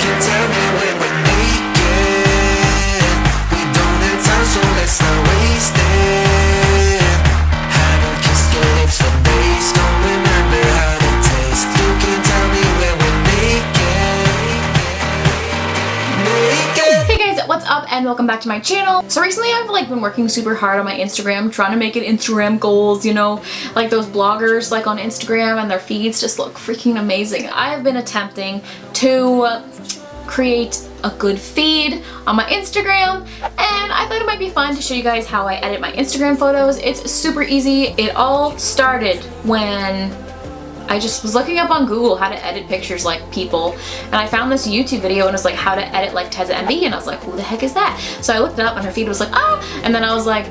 can tell me when we're naked. We don't have time, so let's not waste it. Haven't kissed your lips for days, don't remember how to taste. You can tell me when we're naked. Hey guys, what's up and welcome back to my channel. So recently I've been working super hard on my Instagram, trying to make it Instagram goals, you know, like those bloggers on Instagram, and their feeds just look freaking amazing. I have been attempting to create a good feed on my Instagram, and I thought it might be fun to show you guys how I edit my Instagram photos. It's super easy. It all started when I just was looking up on Google how to edit pictures like people, and I found this YouTube video and it was like how to edit like TEZZA and I was like, who the heck is that? So I looked it up and her feed was like, ah, and then I was like,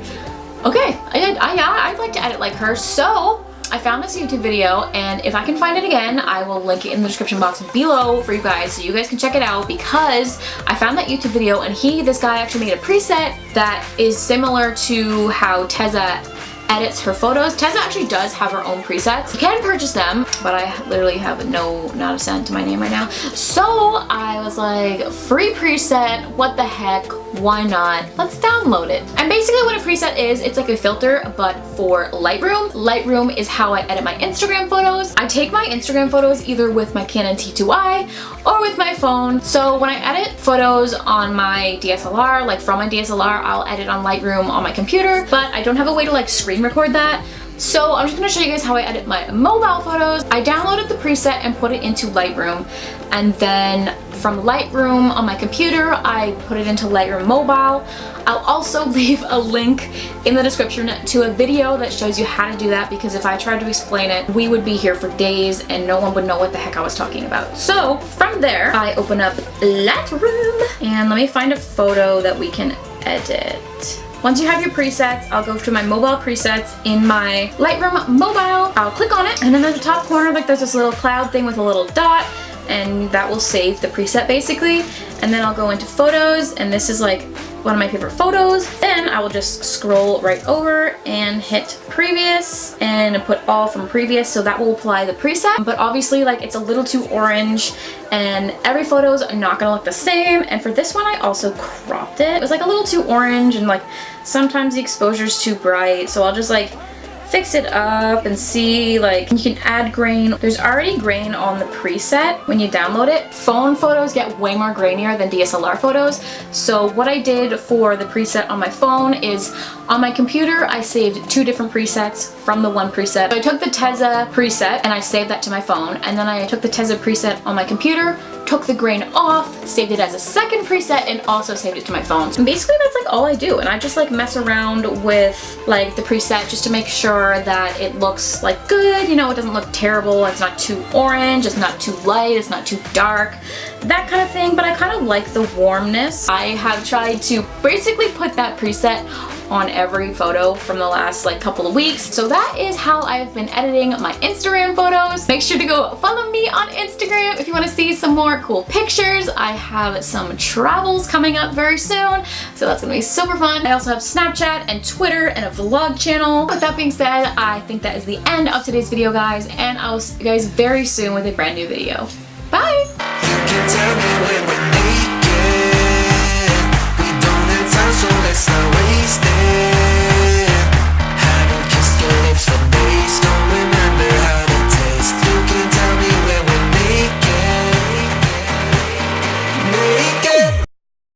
okay, I'd like to edit like her. So I found this YouTube video, and if I can find it again, I will link it in the description box below for you guys so you guys can check it out, because I found that YouTube video and this guy actually made a preset that is similar to how TEZZA edits her photos. TEZZA actually does have her own presets. You can purchase them, but I literally have not a cent to my name right now. So I was like, free preset, what the heck, why not? Let's download it. And basically what a preset is, it's like a filter, but for Lightroom. Lightroom is how I edit my Instagram photos. I take my Instagram photos either with my Canon T2i or with my phone. So when I edit photos on my DSLR, like from my DSLR, I'll edit on Lightroom on my computer, but I don't have a way to screen record that. So I'm just gonna show you guys how I edit my mobile photos. I downloaded the preset and put it into Lightroom, and then from Lightroom on my computer, I put it into Lightroom Mobile. I'll also leave a link in the description to a video that shows you how to do that, because if I tried to explain it, we would be here for days and no one would know what the heck I was talking about. So from there, I open up Lightroom and let me find a photo that we can edit. Once you have your presets, I'll go to my mobile presets in my Lightroom Mobile. I'll click on it, and then at the top corner, there's this little cloud thing with a little dot, and that will save the preset basically. And then I'll go into photos, and this is one of my favorite photos. Then I will just scroll right over and hit previous and put all from previous, so that will apply the preset. But obviously it's a little too orange and every photo is not gonna look the same. And for this one I also cropped it. It was a little too orange, and sometimes the exposure is too bright, so I'll just fix it up and see, you can add grain. There's already grain on the preset when you download it. Phone photos get way more grainier than DSLR photos. So what I did for the preset on my phone is, on my computer I saved two different presets from the one preset. So I took the TEZZA preset and I saved that to my phone, and then I took the TEZZA preset on my computer, took the grain off, saved it as a second preset, and also saved it to my phone. And basically that's all I do, and I just mess around with the preset just to make sure that it looks good, you know, it doesn't look terrible, it's not too orange, it's not too light, it's not too dark, that kind of thing. But I kind of like the warmness. I have tried to basically put that preset on every photo from the last couple of weeks. So that is how I've been editing my Instagram photos. Make sure to go follow me on Instagram if you want to see some more cool pictures. I have some travels coming up very soon, so that's gonna be super fun. I also have Snapchat and Twitter and a vlog channel. With that being said, I think that is the end of today's video, guys, and I'll see you guys very soon with a brand new video. Bye!